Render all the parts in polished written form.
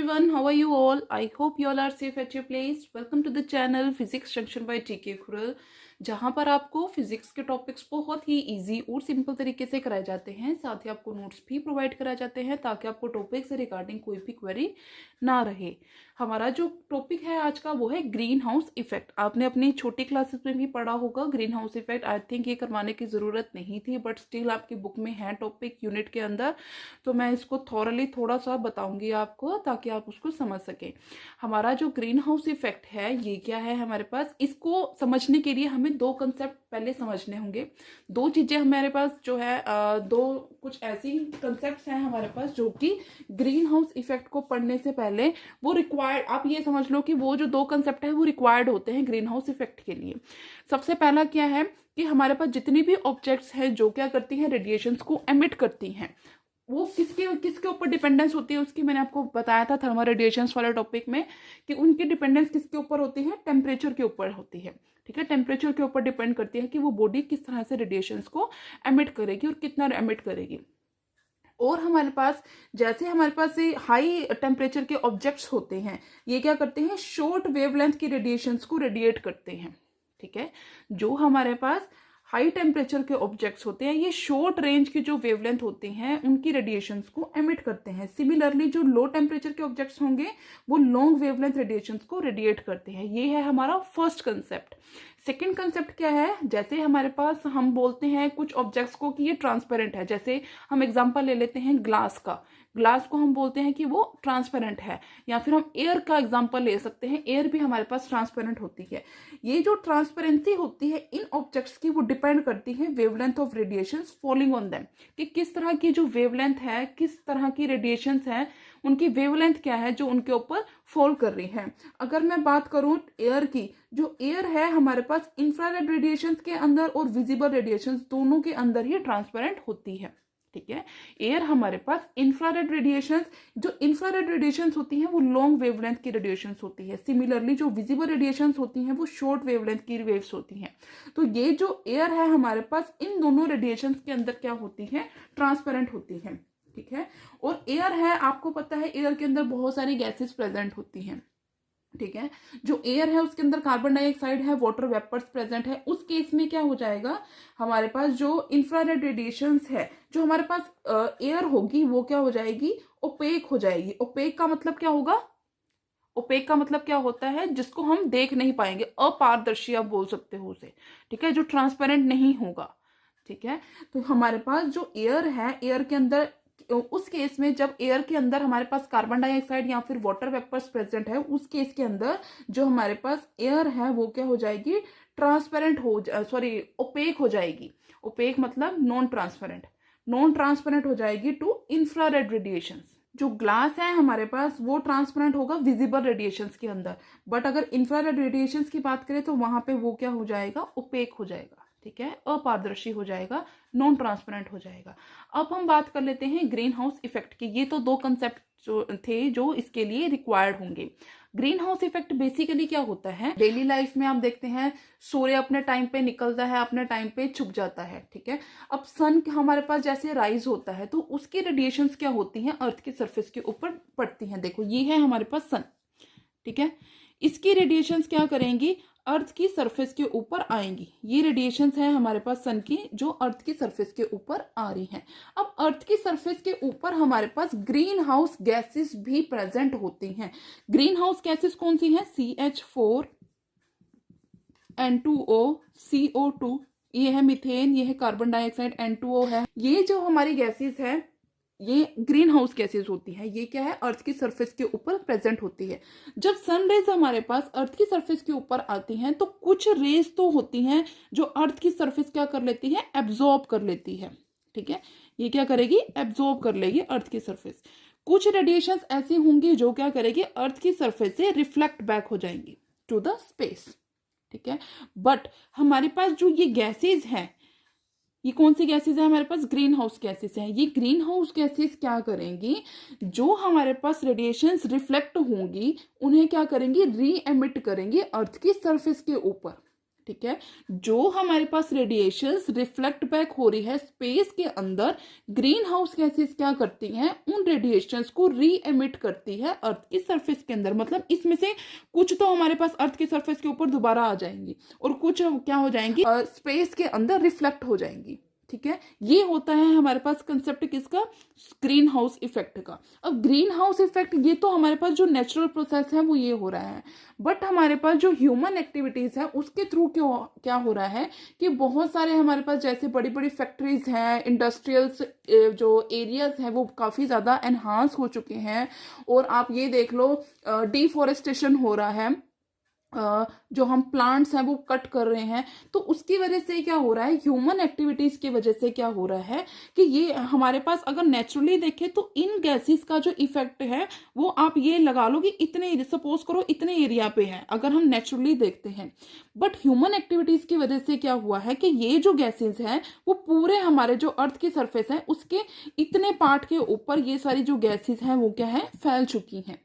everyone, how are you all? I hope you all are safe at your place. Welcome to the channel Physics Junction by TK Khural, जहाँ पर आपको physics के topics बहुत ही easy और simple तरीके से कराए जाते हैं। साथ ही आपको नोट्स भी प्रोवाइड कराए जाते हैं ताकि आपको टॉपिक से रिगार्डिंग कोई भी क्वेरी ना रहे। हमारा जो टॉपिक है आज का वो है ग्रीन हाउस इफेक्ट। आपने अपनी छोटी क्लासेस में भी पढ़ा होगा green house effect. I think ये करवाने की ज़रूरत नहीं थी, बट स्टिल आपकी बुक में है टॉपिक यूनिट के अंदर, तो मैं इसको थॉरली थोड़ा सा बताऊंगी आपको ताकि आप उसको समझ सकें। हमारा जो ग्रीन हाउस इफेक्ट है ये क्या है हमारे पास, इसको समझने के लिए हमें दो कंसेप्ट पहले समझने होंगे। दो चीजें हमारे पास जो है दो कुछ ऐसी कंसेप्ट्स हैं हमारे पास जो कि ग्रीन हाउस इफेक्ट को पढ़ने से पहले वो रिक्वायर्ड, आप ये समझ लो कि वो जो दो कंसेप्ट है वो रिक्वायर्ड होते हैं ग्रीन हाउस इफेक्ट के लिए। सबसे पहला क्या है कि हमारे पास जितनी भी ऑब्जेक्ट्स हैं जो क्या करती हैं, रेडिएशंस को एमिट करती हैं, वो किसके ऊपर डिपेंडेंस होती है उसकी मैंने आपको बताया था थर्मल रेडिएशंस वाले टॉपिक में कि उनकी डिपेंडेंस किसके ऊपर होती है, टेम्परेचर के ऊपर होती है। ठीक है, टेम्परेचर के ऊपर डिपेंड करती है कि वो बॉडी किस तरह से रेडिएशंस को एमिट करेगी और कितना एमिट करेगी। और हमारे पास जैसे हमारे पास हाई टेम्परेचर के ऑब्जेक्ट्स होते हैं, ये क्या करते हैं, शॉर्ट वेवलेंथ की रेडिएशंस को रेडिएट करते हैं। ठीक है, जो हमारे पास हाई टेम्परेचर के ऑब्जेक्ट्स होते हैं ये शॉर्ट रेंज की जो वेवलेंथ होती हैं उनकी रेडिएशंस को एमिट करते हैं। सिमिलरली जो लो टेम्परेचर के ऑब्जेक्ट्स होंगे वो लॉन्ग वेवलेंथ रेडिएशंस को रेडिएट करते हैं। ये है हमारा फर्स्ट कंसेप्ट। सेकेंड कंसेप्ट क्या है, जैसे हमारे पास हम बोलते हैं कुछ ऑब्जेक्ट्स को कि ये ट्रांसपेरेंट है, जैसे हम एग्जांपल ले लेते हैं ग्लास का, ग्लास को हम बोलते हैं कि वो ट्रांसपेरेंट है, या फिर हम एयर का एग्जांपल ले सकते हैं, एयर भी हमारे पास ट्रांसपेरेंट होती है। ये जो ट्रांसपेरेंसी होती है इन ऑब्जेक्ट्स की वो डिपेंड करती है wavelength of radiations falling on them, कि किस तरह की जो वेवलेंथ है, किस तरह की रेडिएशंस है, उनकी वेवलेंथ क्या है जो उनके ऊपर फॉल कर रही है। अगर मैं बात करूं एयर की, जो एयर है हमारे पास इंफ्रारेड रेडिएशंस के अंदर और विजिबल रेडिएशंस दोनों के अंदर ही ट्रांसपेरेंट होती है। ठीक है, एयर हमारे पास इंफ्रारेड रेडिएशंस, जो इंफ्रारेड रेडिएशंस होती हैं वो लॉन्ग वेवलेंथ की रेडिएशंस होती है। सिमिलरली जो विजिबल रेडिएशंस होती हैं वो शॉर्ट वेवलेंथ की वेव्स होती हैं। तो ये जो एयर है हमारे पास इन दोनों रेडिएशंस के अंदर क्या होती है, ट्रांसपेरेंट होती है। ठीक है, और एयर है, आपको पता है एयर के अंदर बहुत सारी गैसेस प्रेजेंट होती हैं। ठीक है, जो एयर है उसके अंदर कार्बन डाइऑक्साइड है, वाटर वेपर्स प्रेजेंट है। उस केस में क्या हो जाएगा, हमारे पास जो इंफ्रारेड रेडिएशंस है, जो हमारे पास एयर होगी वो क्या हो जाएगी, ओपेक हो जाएगी। ओपेक का मतलब क्या होगा, ओपेक का मतलब क्या होता है, जिसको हम देख नहीं पाएंगे, अपारदर्शी आप बोल सकते हो उसे। ठीक है, जो ट्रांसपेरेंट नहीं होगा। ठीक है, तो हमारे पास जो एयर है, एयर के अंदर उस केस में जब एयर के अंदर हमारे पास कार्बन डाइऑक्साइड या फिर वाटर वेपर्स प्रेजेंट है, उस केस के अंदर जो हमारे पास एयर है वो क्या हो जाएगी, ट्रांसपेरेंट हो सॉरी ओपेक हो जाएगी। ओपेक मतलब नॉन ट्रांसपेरेंट, नॉन ट्रांसपेरेंट हो जाएगी टू इंफ्रारेड रेडिएशंस। जो ग्लास है हमारे पास वो ट्रांसपेरेंट होगा विजिबल रेडिएशंस के अंदर, बट अगर इंफ्रारेड रेडिएशंस की बात करें तो वहां पे वो क्या हो जाएगा, ओपेक हो जाएगा। ठीक है, अपारदर्शी हो जाएगा, नॉन ट्रांसपेरेंट हो जाएगा। अब हम बात कर लेते हैं ग्रीन हाउस इफेक्ट की। ये तो दो कंसेप्ट जो थे जो इसके लिए रिक्वायर्ड होंगे। ग्रीन हाउस इफेक्ट बेसिकली क्या होता है, डेली लाइफ में आप देखते हैं सूर्य अपने टाइम पे निकलता है, अपने टाइम पे छुप जाता है। ठीक है, अब सन हमारे पास जैसे राइज होता है तो उसकी रेडिएशंस क्या होती हैं, अर्थ की सरफेस के ऊपर पड़ती हैं। देखो ये है हमारे पास सन। ठीक है, इसकी रेडिएशंस क्या करेंगी, अर्थ की सरफेस के ऊपर आएंगी। ये रेडिएशंस हैं हमारे पास सन की जो अर्थ की सरफेस के ऊपर आ रही हैं। अब अर्थ की सरफेस के ऊपर हमारे पास ग्रीन हाउस गैसेस भी प्रेजेंट होती हैं। ग्रीन हाउस गैसेस कौन सी हैं, CH4, N2O, CO2, ये है मीथेन, ये है कार्बन डाइऑक्साइड, N2O है। ये जो हमारी गैसेस है ये ग्रीन हाउस गैसेस होती है। ये क्या है, अर्थ की सरफेस के ऊपर प्रेजेंट होती है। जब सन रेज हमारे पास अर्थ की सरफेस के ऊपर आती हैं तो कुछ रेज तो होती हैं जो अर्थ की सरफेस क्या कर लेती है, एब्जॉर्ब कर लेती है। ठीक है, ये क्या करेगी, एब्जॉर्ब कर लेगी अर्थ की सरफेस। कुछ रेडिएशंस ऐसी होंगी जो क्या करेगी, अर्थ की सरफेस से रिफ्लेक्ट बैक हो जाएंगी टू द स्पेस। ठीक है, बट हमारे पास जो ये गैसेज हैं, ये कौन सी गैसेस है हमारे पास, ग्रीन हाउस गैसेस है। ये ग्रीन हाउस गैसेस क्या करेंगी, जो हमारे पास रेडिएशंस रिफ्लेक्ट होंगी उन्हें क्या करेंगी, री एमिट करेंगी अर्थ की सरफेस के ऊपर। ठीक है। जो हमारे पास रेडिएशंस रिफ्लेक्ट बैक हो रही है स्पेस के अंदर, ग्रीन हाउस गैसेस क्या करती हैं, उन रेडिएशंस को री एमिट करती है अर्थ की सरफेस के अंदर। मतलब इसमें से कुछ तो हमारे पास अर्थ की सरफेस के ऊपर दोबारा आ जाएंगी और कुछ क्या हो जाएंगी, स्पेस के अंदर रिफ्लेक्ट हो जाएंगी। ठीक है, ये होता है हमारे पास कंसेप्ट किसका, ग्रीन हाउस इफेक्ट का। अब ग्रीन हाउस इफेक्ट ये तो हमारे पास जो नेचुरल प्रोसेस है वो ये हो रहा है, बट हमारे पास जो ह्यूमन एक्टिविटीज है उसके थ्रू क्या हो रहा है कि बहुत सारे हमारे पास जैसे बड़ी बड़ी फैक्ट्रीज हैं, इंडस्ट्रियल्स जो एरियाज हैं वो काफ़ी ज़्यादा एनहांस हो चुके हैं। और आप ये देख लो, डिफॉरेस्टेशन हो रहा है, जो हम प्लांट्स हैं वो कट कर रहे हैं। तो उसकी वजह से क्या हो रहा है, ह्यूमन एक्टिविटीज की वजह से क्या हो रहा है कि ये हमारे पास अगर नेचुरली देखें तो इन गैसेस का जो इफेक्ट है वो आप ये लगा लो कि इतने, सपोज करो इतने एरिया पे है अगर हम नेचुरली देखते हैं। बट ह्यूमन एक्टिविटीज की वजह से क्या हुआ है कि ये जो गैसेस हैं वो पूरे हमारे जो अर्थ की सरफेस है उसके इतने पार्ट के ऊपर ये सारी जो गैसेस हैं वो क्या है, फैल चुकी हैं।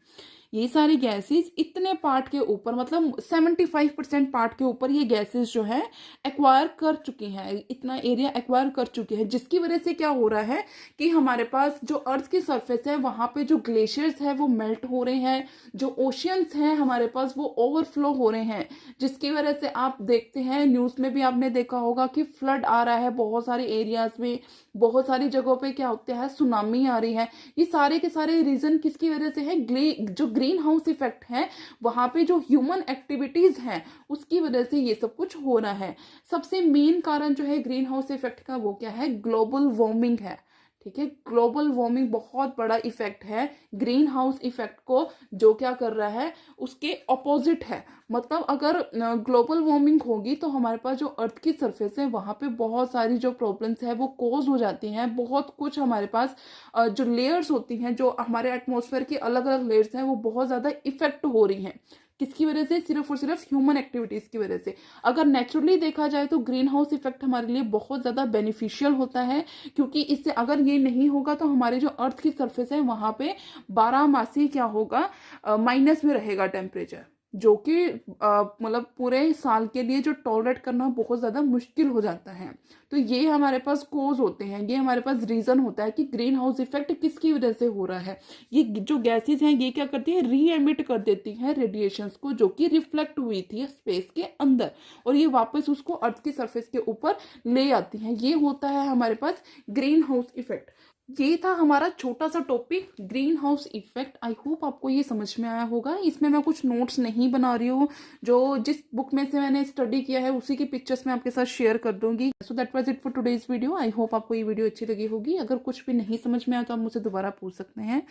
ये सारी गैसेस इतने पार्ट के ऊपर, मतलब 75% पार्ट के ऊपर ये गैसेस जो है एक्वायर कर चुकी हैं, इतना एरिया एक्वायर कर चुकी है। जिसकी वजह से क्या हो रहा है कि हमारे पास जो अर्थ की सरफेस है वहां पे जो ग्लेशियर्स है वो मेल्ट हो रहे हैं, जो ओशियंस हैं हमारे पास वो ओवरफ्लो हो रहे हैं। जिसकी वजह से आप देखते हैं, न्यूज में भी आपने देखा होगा कि फ्लड आ रहा है बहुत सारे एरियाज में, बहुत सारी जगहों पे क्या होता है, सुनामी आ रही है। ये सारे के सारे रीजन किसकी वजह से है, जो ग्रीन हाउस इफेक्ट है, वहां पे जो ह्यूमन एक्टिविटीज हैं उसकी वजह से ये सब कुछ हो रहा है। सबसे मेन कारण जो है ग्रीन हाउस इफेक्ट का वो क्या है, ग्लोबल वार्मिंग है। ठीक है, ग्लोबल वार्मिंग बहुत बड़ा इफेक्ट है ग्रीन हाउस इफेक्ट को, जो क्या कर रहा है उसके ऑपोजिट है। मतलब अगर ग्लोबल वार्मिंग होगी तो हमारे पास जो अर्थ की सरफेस है वहां पे बहुत सारी जो प्रॉब्लम्स है वो कोज हो जाती हैं। बहुत कुछ हमारे पास जो लेयर्स होती हैं, जो हमारे एटमॉस्फेयर की अलग अलग लेयर्स हैं वो बहुत ज्यादा इफेक्ट हो रही हैं। किसकी वजह से, सिर्फ और सिर्फ ह्यूमन एक्टिविटीज की वजह से। अगर नेचुरली देखा जाए तो ग्रीन हाउस इफेक्ट हमारे लिए बहुत ज्यादा बेनिफिशियल होता है, क्योंकि इससे अगर ये नहीं होगा तो हमारी जो अर्थ की सरफेस है वहां पे 12 मासी क्या होगा, माइनस में रहेगा टेम्परेचर, जो कि मतलब पूरे साल के लिए जो टॉलरेट करना बहुत ज़्यादा मुश्किल हो जाता है। तो ये हमारे पास कोज होते हैं, ये हमारे पास रीज़न होता है कि ग्रीन हाउस इफेक्ट किसकी वजह से हो रहा है। ये जो गैसेस हैं ये क्या करती है, री एमिट कर देती हैं रेडिएशंस को, जो कि रिफ्लेक्ट हुई थी स्पेस के अंदर, और ये वापस उसको अर्थ की सरफेस के ऊपर ले आती हैं। ये होता है हमारे पास ग्रीन हाउस इफेक्ट। ये था हमारा छोटा सा topic, green house effect. I hope आपको ये समझ में आया होगा। इसमें मैं कुछ नोट्स नहीं बना रही हूँ, जो जिस बुक में से मैंने स्टडी किया है उसी की पिक्चर्स मैं आपके साथ शेयर कर दूंगी। So that was it for today's video. I hope आपको ये वीडियो अच्छी लगी होगी। अगर कुछ भी नहीं समझ में आया तो आप मुझसे दोबारा पूछ सकते हैं।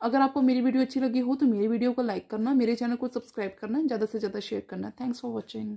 अगर आपको मेरी वीडियो अच्छी लगी हो तो मेरी वीडियो को लाइक करना, मेरे चैनल को सब्सक्राइब करना, ज़्यादा से ज़्यादा शेयर करना। Thanks for watching.